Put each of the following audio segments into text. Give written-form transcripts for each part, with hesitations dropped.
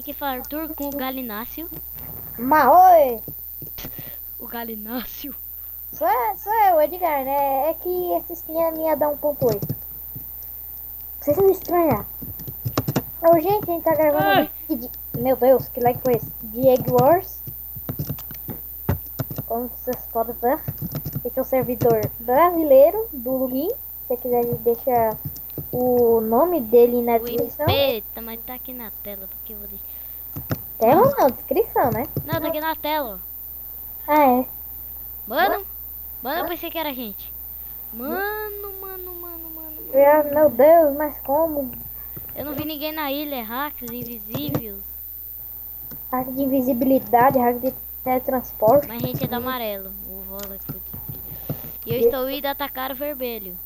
aqui que fala Arthur com o Galinácio. Oi! O Galinácio. Sou eu, Edgar, né? É que essa skin minha dá 1.8. Vocês não estranhar. Ô, gente, a gente tá gravando um Ai. vídeo de... Meu Deus, que like foi esse? De Egg Wars. Como vocês podem ver, esse é o servidor brasileiro do Lugin. Se você quiser, deixa o nome dele na O descrição. IP também tá aqui na tela. Porque eu vou deixar. Tela não, descrição, né? Não, tá aqui na tela, ó. Ah, é. Mano, eu pensei que era gente. Mano. Meu Deus, mas como? Eu não vi ninguém na ilha. Hacks invisíveis. Hack de invisibilidade, hack de teletransporte. Mas a gente é do amarelo. O rosa que foi e eu estou indo atacar o vermelho.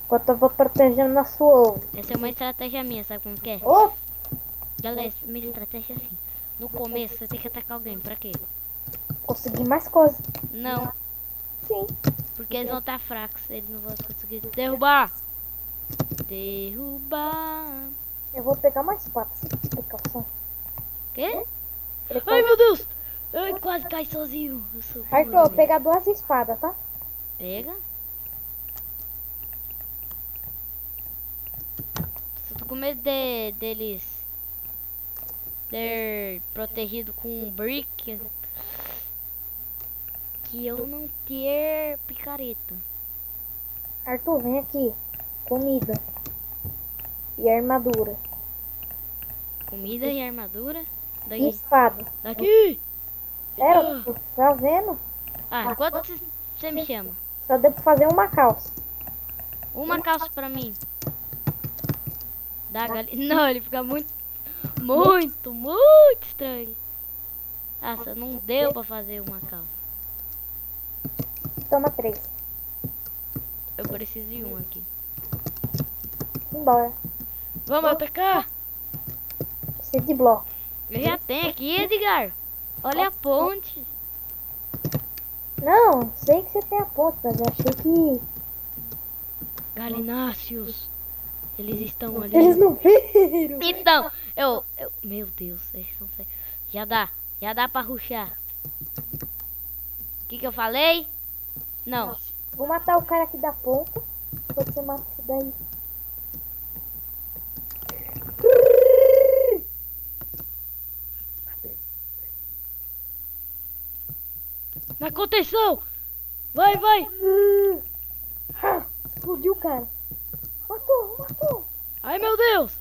Enquanto eu vou protegendo nosso ovo. Essa é uma estratégia minha, sabe como que é? Oh, Galera, minha estratégia é assim. No começo você tem que atacar alguém. Pra quê? consegui mais coisas. Não, Sim. porque eles vão estar fracos. Eles não vão conseguir derrubar. Eu vou pegar mais espada, sem precaução. Quê? Ele Ai, meu Deus! Ai, quase cai sozinho. Eu sou Arthur, burro. vou pegar 2 espadas, tá? Pega. Só tô com medo deles ter protegido com um brick. Que eu não ter picareta. Arthur, vem aqui. Comida. E armadura. Comida e armadura. E Daqui. espada. Daqui! Era, tá vendo? Ah, quanto você me chama? Só deu pra fazer uma calça. Uma calça pra mim. Não, ele fica muito estranho. Nossa, não deu pra fazer uma calça. Toma 3. Eu preciso de um aqui. Embora. Vamos atacar? Preciso de bloco. Eu já tenho aqui, Edgar. Olha a ponte. Não, sei que você tem a ponte, mas eu achei que... Galináceos. Eles estão ali. Eles não viram. Então, meu Deus, eles são já dá pra rushar. O que eu falei? Não. Vou matar o cara aqui da ponta. Depois você mata esse daí. Na contenção! Vai! Explodiu o cara. Matou. Ai, meu Deus!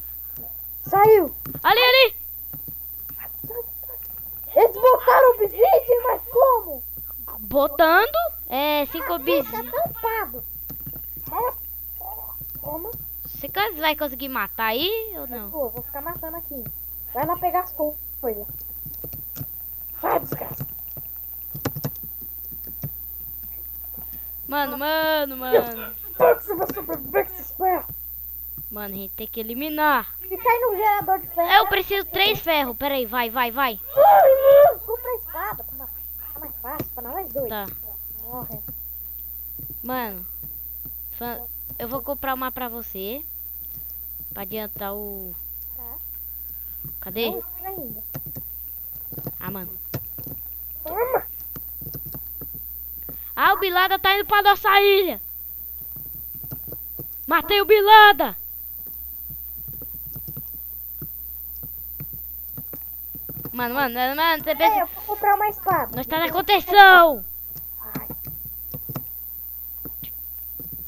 Saiu. Ali! Eles botaram o obsidian, mas como? Botando 5 Tá obsidian. tampado. Toma. Você vai conseguir matar aí ou não? Vou ficar matando aqui. Vai lá pegar as coisas. Sai, desgraça. Mano. Você vai sobreviver com esses ferros. Mano, a gente tem que eliminar. Fica aí no gerador de ferro. Eu preciso 3 ferros. Pera aí, vai. Compra a espada. Fica mais fácil pra nós dois. Tá. Morre. Mano, eu vou comprar uma pra você. Pra adiantar o... Tá. Cadê? Não ainda. Ah, mano. Toma. Ah, o Bilada tá indo pra nossa ilha. Matei o Bilada. Mano, você pensa... Eu vou comprar uma espada. Nós tá na contenção. Ai.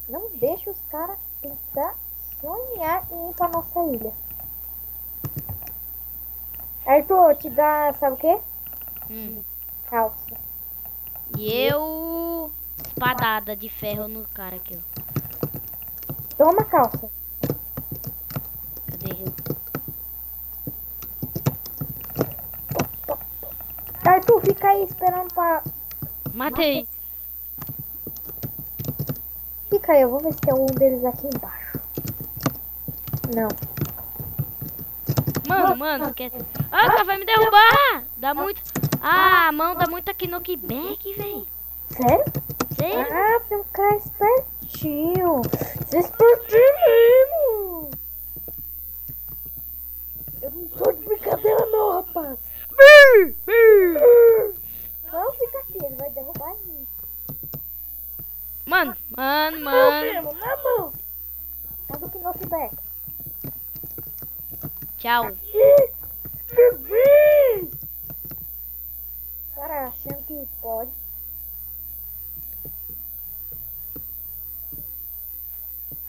Não deixa os caras tentar sonhar em ir pra nossa ilha. Arthur, te dá, sabe o quê? Calça. E eu... Espadada de ferro no cara aqui, ó. Toma calça. Cadê? Arthur, fica aí esperando pra... Matei. Fica aí, eu vou ver se tem algum deles aqui embaixo. Não. Mano, esquece. Ah, o cara vai me derrubar. Dá muito... Ah, a mão dá muito aqui no knockback, velho. Sério? Sério? Ah, tem um cara espertinho. Você é espertinho mesmo. Eu não tô de brincadeira não, Mano. Primo, na mão. Cadê o knockback? Tchau. Cara, achando que pode.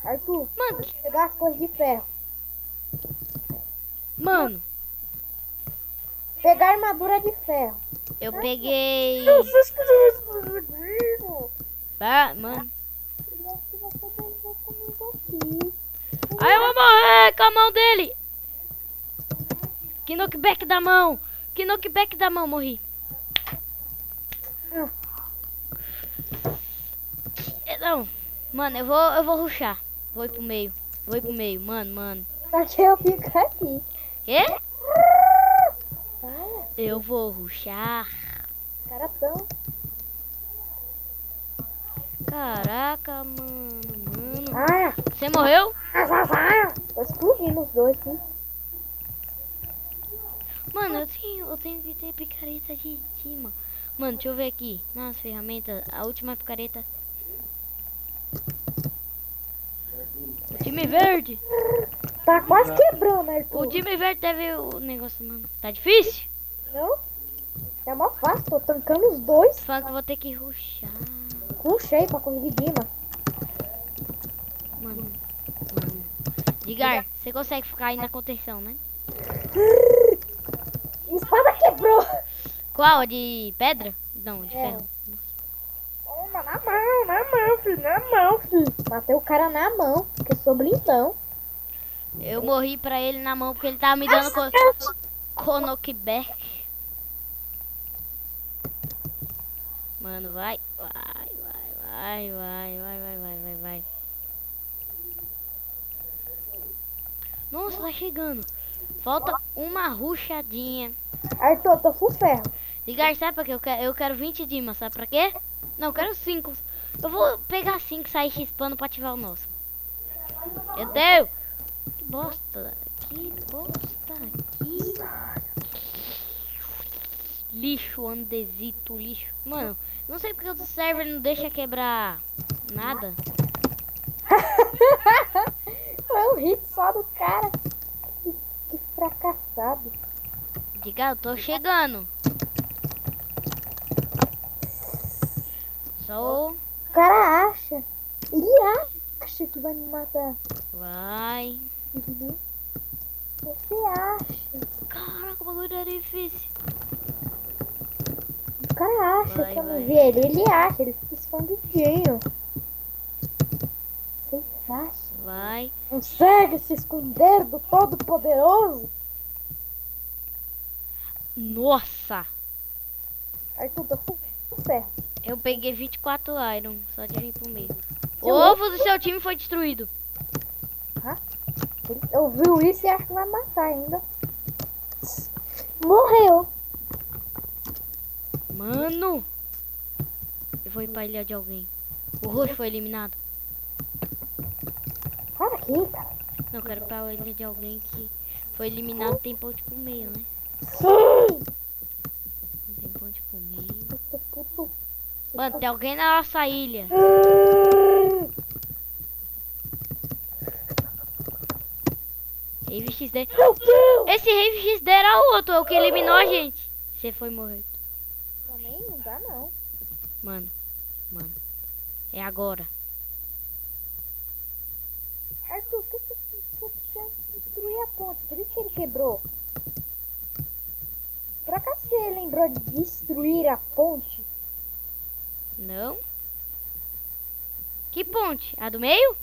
Arthur, Mano. vou pegar as coisas de ferro. Mano. Pegar a armadura de ferro. Eu peguei. Ah, mano. Ai, eu vou morrer com a mão dele. Que knockback da mão. Que knockback da mão, morri. Não, mano, eu vou rushar. Vou ir pro meio. Mano. Deixa eu ficar aqui. Quê? Ah, Eu vou rushar. cara tão... Caraca, mano. Ah, Você morreu? tô explodindo os dois, sim. Mano, eu tenho que ter picareta de cima. Mano, deixa eu ver aqui. Nas ferramentas, a última picareta. O time verde. Tá quase quebrando, Arthur. O time verde deve o negócio, mano. Tá difícil? Não? É mó fácil, tô tancando os dois. Fala que eu vou ter que rushar. Rushei pra conseguir Dima. Mano. Digar, você consegue ficar aí na contenção, né? Minha espada quebrou. Qual? A de pedra? Não, de É. ferro. Toma, na mão, filho. Matei o cara na mão, porque sou blindão. Eu morri pra ele na mão porque ele tava me dando knockback. Mano, vai. Nossa, tá chegando. Falta uma ruchadinha. Arthur, tô full ferro. Ligar, sabe pra quê? Eu quero 20 dimas, sabe pra quê? Não, eu quero 5. Eu vou pegar 5 e sair chispando pra ativar o nosso. Meu Deus! Que bosta! Que lixo, andesito, lixo. Mano, não sei porque o server não deixa quebrar nada. Foi um hit só do cara. Que fracassado. Diga, eu tô chegando. Só O cara acha. Ele acha que vai me matar. vai. Entendeu? Você acha. Caraca, o bagulho é difícil. O cara acha Vai, que eu não vai. vi ele. Ele acha, ele fica escondidinho. Vocês acham? Vai. Consegue se esconder do Todo-Poderoso? Nossa! Arthur, tô full ferro. Eu peguei 24 iron, só de vir pro meio. O Seu ovo do seu time foi destruído. Eu vi isso e acho que vai matar ainda. Morreu. Mano! Eu vou ir pra ilha de alguém. O roxo foi eliminado. Para aqui, cara. Não, eu quero ir pra ilha de alguém que foi eliminado. Tem ponte pro meio, né? Sim. Não tem ponte pro meio. Puto. Mano, tem alguém na nossa ilha. Rave XD. Meu Deus. Esse Rave XD era o outro, é o que eliminou a gente. Você foi morrer. Também não dá, não. Mano. É agora. Arthur, por que você precisa destruir a ponte? Por isso que ele quebrou. Por acaso você lembrou de destruir a ponte? Não? Que ponte? A do meio?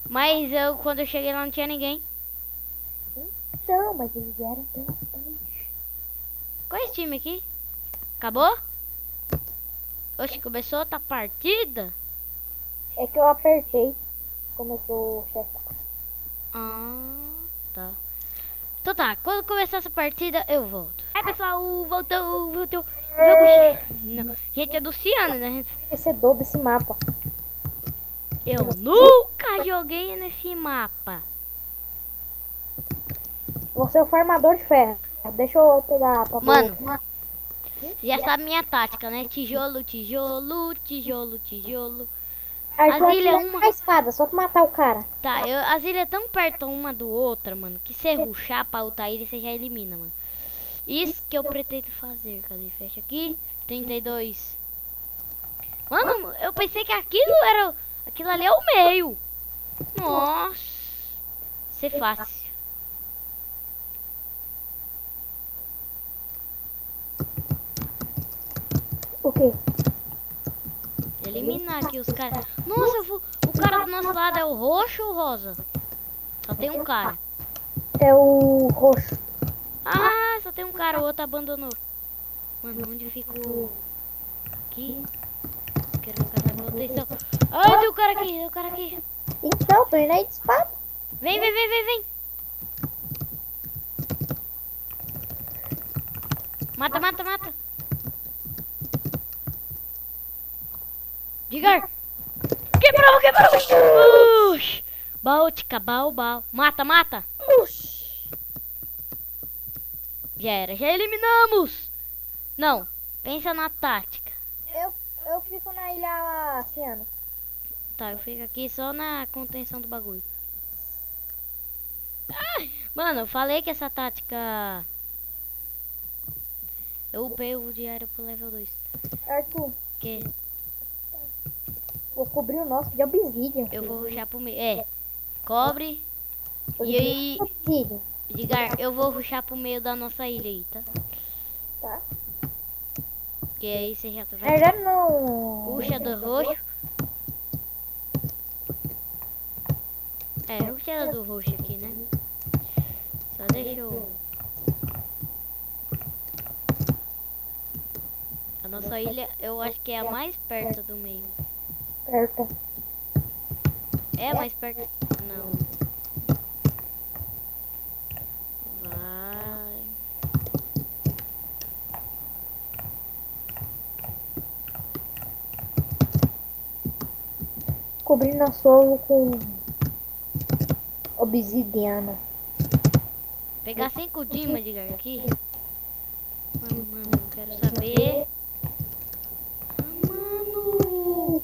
Mas quando eu cheguei lá não tinha ninguém. Então, mas eles vieram pela ponte. Qual é esse time aqui? Acabou? Oxe, começou outra partida? É que eu apertei. Começou o chefe. Ah, tá. Então tá, quando começar essa partida eu volto. Aí pessoal, voltou. Jogo... Não. Gente, é do Ciano, né? Esse é dobro esse mapa. Eu nunca joguei nesse mapa. Você é o farmador de ferro. Deixa eu pegar pra Mano, já sabe minha tática, né? Tijolo. Arthur, As ilhas, atira a espada, só pra matar o cara. Tá, as ilhas tão perto uma do outra, mano, que você rushar pra outra ilha, você já elimina, mano. Isso que eu pretendo fazer. Cadê? Fecha aqui. 32. Mano, eu pensei que aquilo ali é o meio. Nossa. Ser fácil. O quê? Eliminar aqui os caras. Nossa, o cara do nosso lado é o roxo ou o rosa? Só tem um cara. É o roxo. Ah, só tem um cara, o outro abandonou. Mano, onde fica o... Aqui. Quero ficar na proteção. Ai, tem um cara aqui, tem um cara aqui. Então, tô indo aí de espada. Vem, vem, vem, vem, vem. Mata, mata, mata. Digar. Quebrou, quebrou. Ush. Báltica, bal. Mata, mata. Já era, já eliminamos. Não, pensa na tática. Eu fico na ilha Oceano. Tá, eu fico aqui só na contenção do bagulho. Ai, mano, eu falei que essa tática... Eu upei o diário pro level 2. Arthur, Que? vou cobrir o nosso de obsidian. Eu vou rushar pro meio. É, cobre. E aí, Obsidian. Digar, eu vou rushar pro meio da nossa ilha aí, tá? Tá. Que aí você já Na vai... verdade, não. Ruxa do roxo. É, ruxa do roxo aqui, né? Só deixa eu... A nossa ilha, eu acho que é a mais perto do meio. Perto. É a mais perto? Não. Vai. Cobrir nosso ovo com obsidiana. Pegar 5 dimas, Digar, aqui. Mano, eu quero saber. Ah, mano.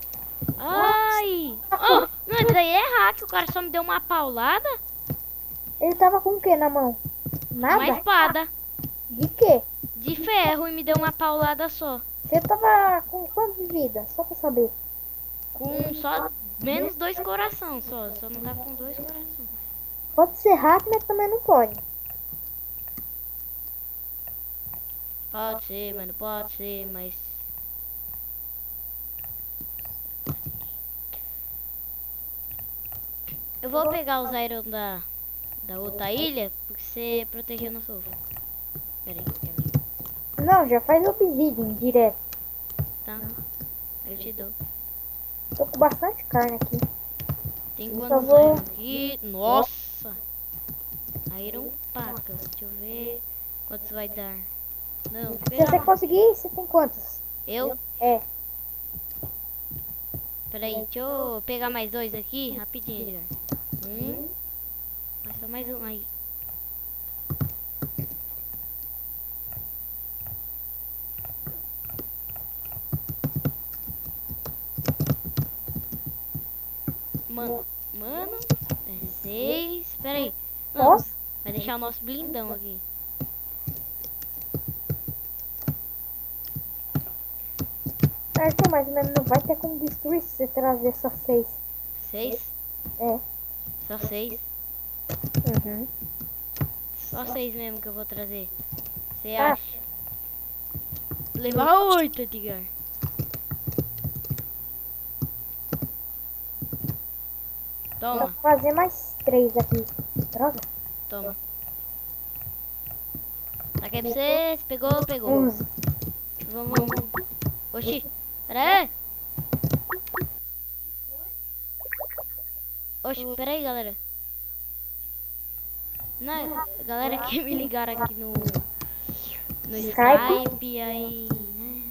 Ai. Oh, não, isso aí é hack. O cara só me deu uma paulada. Ele tava com o que na mão? Nada? Uma espada De quê? de ferro e me deu uma paulada só. Você tava com quanto de vida? Só pra saber. Com só menos 2 coração só. Só não tava com 2 coração. Pode ser rápido, mas também não pode. Pode ser, mano, pode ser, mas... Eu vou pegar os iron da outra ilha, porque você protegeu nosso ovo. Pera aí. Não, já faz obsidian direto. Tá, eu te dou. Tô com bastante carne aqui. Tem Por quantos favor. iron aqui? Nossa! Iron pacas, deixa eu ver quantos vai dar. Não, Se você pera. conseguir, você tem quantos? Eu? É. Peraí, deixa eu pegar mais 2 aqui, rapidinho, Edgar. Mas só mais um aí. Mano, é 6. Peraí. Nossa. Vai deixar o nosso blindão aqui. Arthur, mas não vai ter como destruir se você trazer só 6. 6? É. Só 6? Uhum. Só 6 mesmo que eu vou trazer. Você Ah. acha? Levar 8, Edgar. Toma, Vou fazer mais 3 aqui. Droga. toma. Tá aqui pra você. Se pegou, pegou. 11. Vamos. Oxi, pera aí. Oxi, pera aí, galera. Não, galera que me ligaram aqui no Skype, aí, né?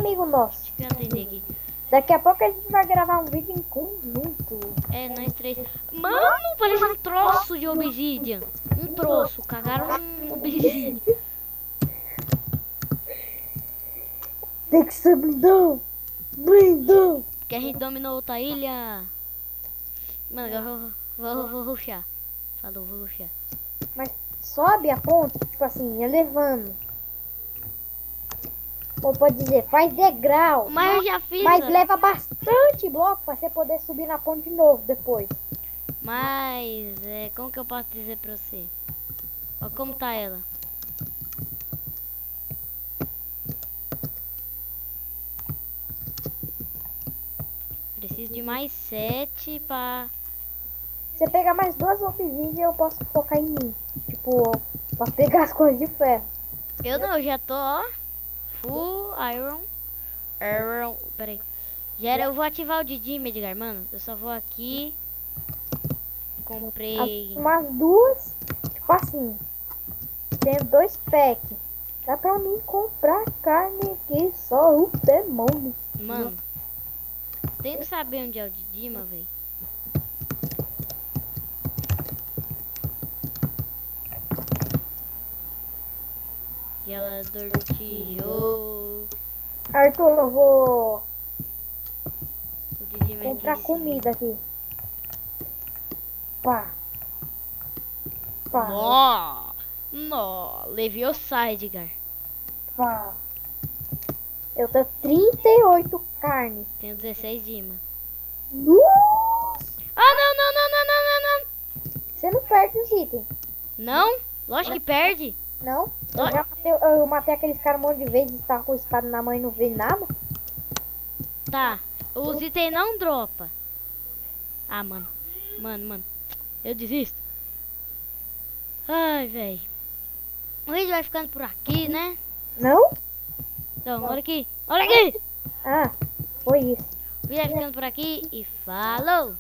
Amigo nosso. Deixa eu atender aqui. Daqui a pouco a gente vai gravar um vídeo em conjunto. É, nós 3. Mano, parece um troço de obsidian. Um troço, cagaram um obsidian. Tem que ser blindão. Blindão. Que a gente dominou outra ilha. Mano, eu vou rushar. Falou, vou rushar. Mas sobe a ponte, tipo assim, elevando. Ou pode dizer, faz degrau. Mas eu já fiz. Mas ó. leva bastante bloco pra você poder subir na ponte de novo depois. Mas, como que eu posso dizer pra você? Olha como tá ela. Preciso de mais 7 pra... Você pegar mais 2 obsidian e eu posso focar em mim. Tipo, pra pegar as coisas de ferro. Eu não, eu já tô, ó. Full iron. Iron. Peraí. Já era, eu vou ativar o Didi, Edgar, mano. Eu só vou aqui. Comprei. Umas 2, tipo assim. Tenho 2 packs. Dá pra mim comprar carne aqui, só o demônio. Mano. Tem que saber onde é o Didi, meu velho. Gelador de tijolo. Arthur, eu vou O Didi vai comprar aqui em cima. comida aqui. Pá. Pá. Nó! Nó! Leviosa, Edgar. Pá. Eu tenho 38 carne. Tenho 16 de imã. Nossa! Ah, não, não, não, não, não, não, não. Você não perde os itens. Não? Lógico que perde. Não? Eu matei aqueles caras um monte de vezes, tava com a espada na mão e não vi nada. Tá. Os itens não dropa. Ah, mano. Mano. Eu desisto. Ai, velho. O vídeo vai ficando por aqui, né? Não? Então, olha aqui. Olha aqui. Ah, foi isso. O vídeo vai ficando por aqui e falou.